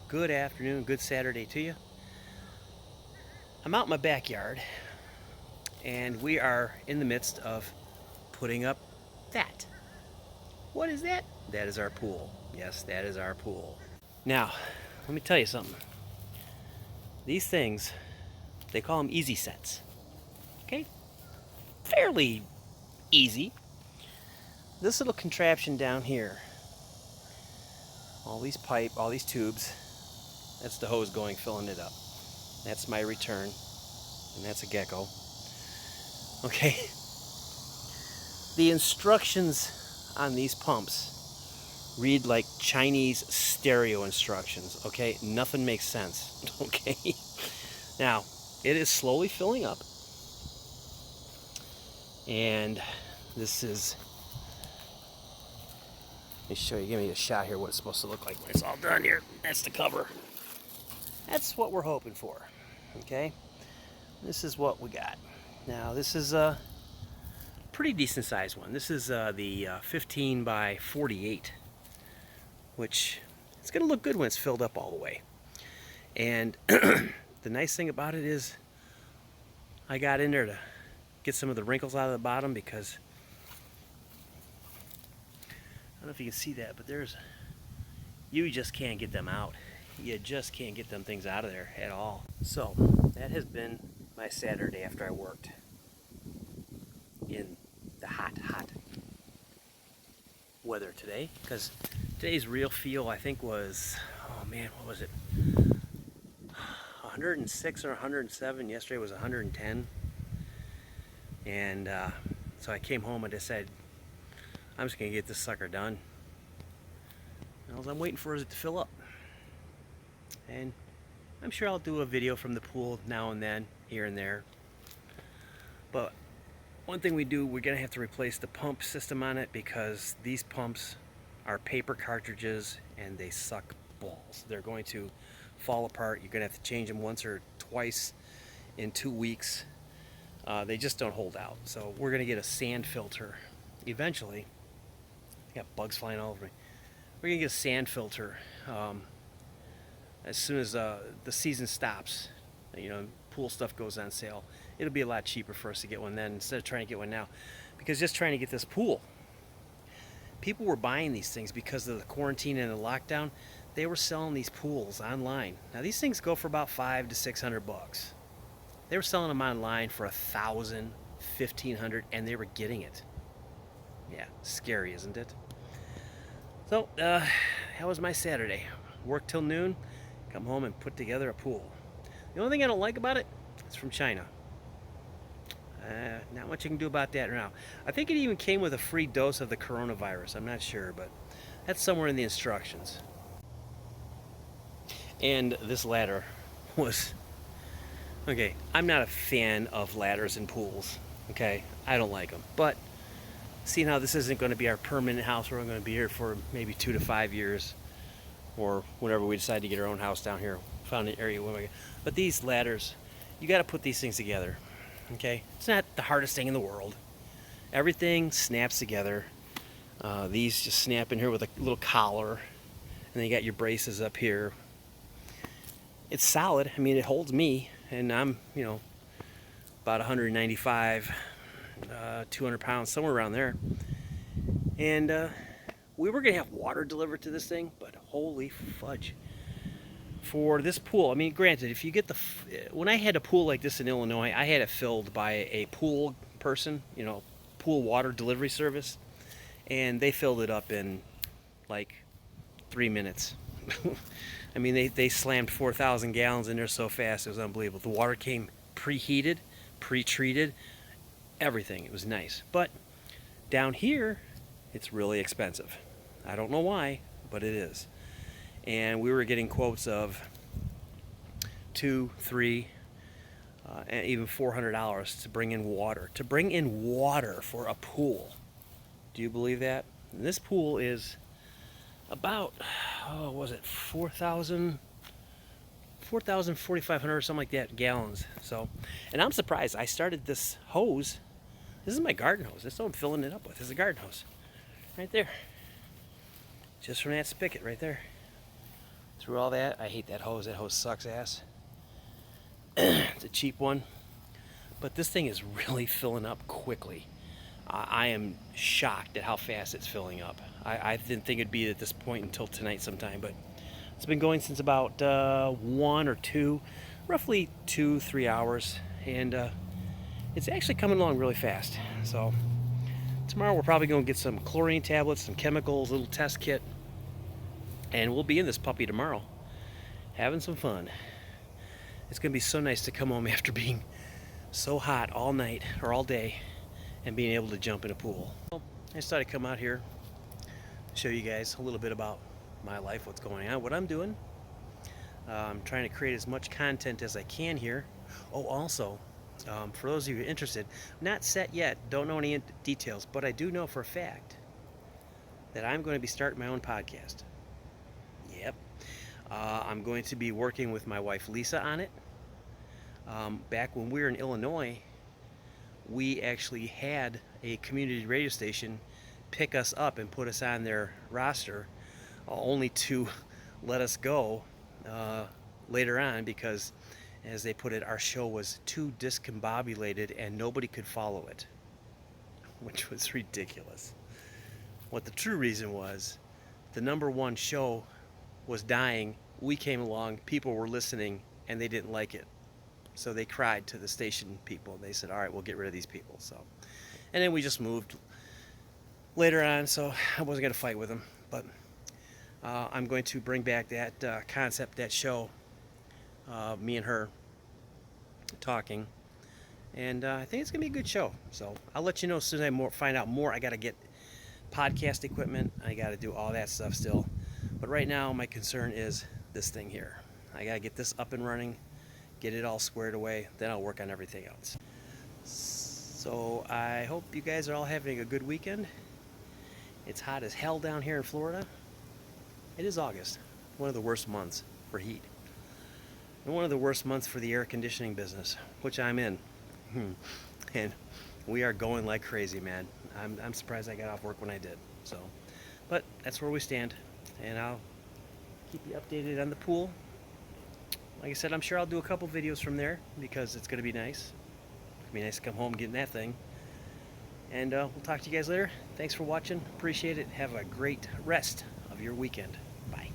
Good afternoon, good Saturday to you. I'm out in my backyard and we are in the midst of putting up that. What is that? That is our pool. Yes, that is our pool. Now, let me tell you something. These things, they call them easy sets. Okay? Fairly easy. This little contraption down here, all these tubes, that's the hose going, filling it up. That's my return, and that's a gecko. Okay? The instructions on these pumps read like Chinese stereo instructions, okay? Nothing makes sense, okay? Now, it is slowly filling up, and this is, let me show you, give me a shot here what it's supposed to look like when it's all done here. That's the cover. That's what we're hoping for, okay? This is what we got. Now, this is a pretty decent sized one. This is the 15 by 48, which it's going to look good when it's filled up all the way. And the nice thing about it is I got in there to get some of the wrinkles out of the bottom because I don't know if you can see that, but you just can't get them out. You just can't get them things out of there at all. So that has been my Saturday after I worked in the hot weather today, because today's real feel I think was, oh man, what was it, 106 or 107. Yesterday was 110. And so I came home and decided I'm just gonna get this sucker done. And all I'm waiting for is it to fill up, and I'm sure I'll do a video from the pool now and then, here and there. But one thing we're gonna have to replace the pump system on it, because these pumps are paper cartridges and they suck balls. They're going to fall apart. You're gonna have to change them once or twice in 2 weeks. They just don't hold out. So we're gonna get a sand filter eventually. I got bugs flying all over me. We're gonna get a sand filter as soon as the season stops. You know, pool stuff goes on sale. It'll be a lot cheaper for us to get one then instead of trying to get one now. Because just trying to get this pool, people were buying these things because of the quarantine and the lockdown. They were selling these pools online. Now these things go for about $500 to $600. They were selling them online for $1,000, $1,500, and they were getting it. Yeah, scary, isn't it? So that was my Saturday. Work till noon, come home and put together a pool. The only thing I don't like about it, it's from China. Not much you can do about that now. I think it even came with a free dose of the coronavirus. I'm not sure, but that's somewhere in the instructions. And this ladder was, okay, I'm not a fan of ladders in pools. Okay, I don't like them. But seeing how this isn't going to be our permanent house, we're going to be here for maybe 2 to 5 years, or whenever we decide to get our own house down here, found an area. But these ladders, you got to put these things together. Okay, it's not the hardest thing in the world. Everything snaps together. These just snap in here with a little collar, and then you got your braces up here. It's solid. I mean, it holds me, and I'm, about 195, 200 pounds, somewhere around there. And we were gonna have water delivered to this thing, but holy fudge! For this pool, I mean, granted, if you get when I had a pool like this in Illinois, I had it filled by a pool person, pool water delivery service, and they filled it up in like 3 minutes. I mean, they slammed 4,000 gallons in there so fast, it was unbelievable. The water came preheated, pre-treated, everything. It was nice. But down here, it's really expensive. I don't know why, but it is. And we were getting quotes of $200, $300, and even $400 to bring in water. To bring in water for a pool. Do you believe that? And this pool is about, was it 4,000, 4,500 or something like that gallons. So, and I'm surprised. I started this hose. This is my garden hose. That's what I'm filling it up with. This is a garden hose, right there. Just from that spigot right there. through all that. I hate that hose. That hose sucks ass. It's a cheap one. But this thing is really filling up quickly. I am shocked at how fast it's filling up. I didn't think it'd be at this point until tonight sometime, but it's been going since about 1 or 2, roughly 2-3 hours, and it's actually coming along really fast. So tomorrow we're probably going to get some chlorine tablets, some chemicals, a little test kit, and we'll be in this puppy tomorrow, having some fun. It's going to be so nice to come home after being so hot all night or all day and being able to jump in a pool. Well, I just thought I'd come out here, show you guys a little bit about my life, what's going on, what I'm doing. I'm trying to create as much content as I can here. Oh, also, for those of you interested, not set yet, don't know any details, but I do know for a fact that I'm going to be starting my own podcast. Yep. I'm going to be working with my wife Lisa on it. Back when we were in Illinois, we actually had a community radio station pick us up and put us on their roster, only to let us go later on because, as they put it, our show was too discombobulated and nobody could follow it, which was ridiculous. What the true reason was, the #1 show was dying, we came along, people were listening, and they didn't like it. So they cried to the station people. They said, all right, we'll get rid of these people. So, and then we just moved later on, so I wasn't going to fight with them. But I'm going to bring back that concept, that show, me and her talking. And I think it's going to be a good show. So I'll let you know as soon as I find out more. I got to get podcast equipment. I got to do all that stuff still. But right now, my concern is this thing here. I got to get this up and running, get it all squared away, then I'll work on everything else. So I hope you guys are all having a good weekend. It's hot as hell down here in Florida. It is August, one of the worst months for heat. And one of the worst months for the air conditioning business, which I'm in. And we are going like crazy, man. I'm surprised I got off work when I did. So, but that's where we stand. And I'll keep you updated on the pool. Like I said, I'm sure I'll do a couple videos from there because it's going to be nice. It'll be nice to come home and get in that thing. And we'll talk to you guys later. Thanks for watching. Appreciate it. Have a great rest of your weekend. Bye.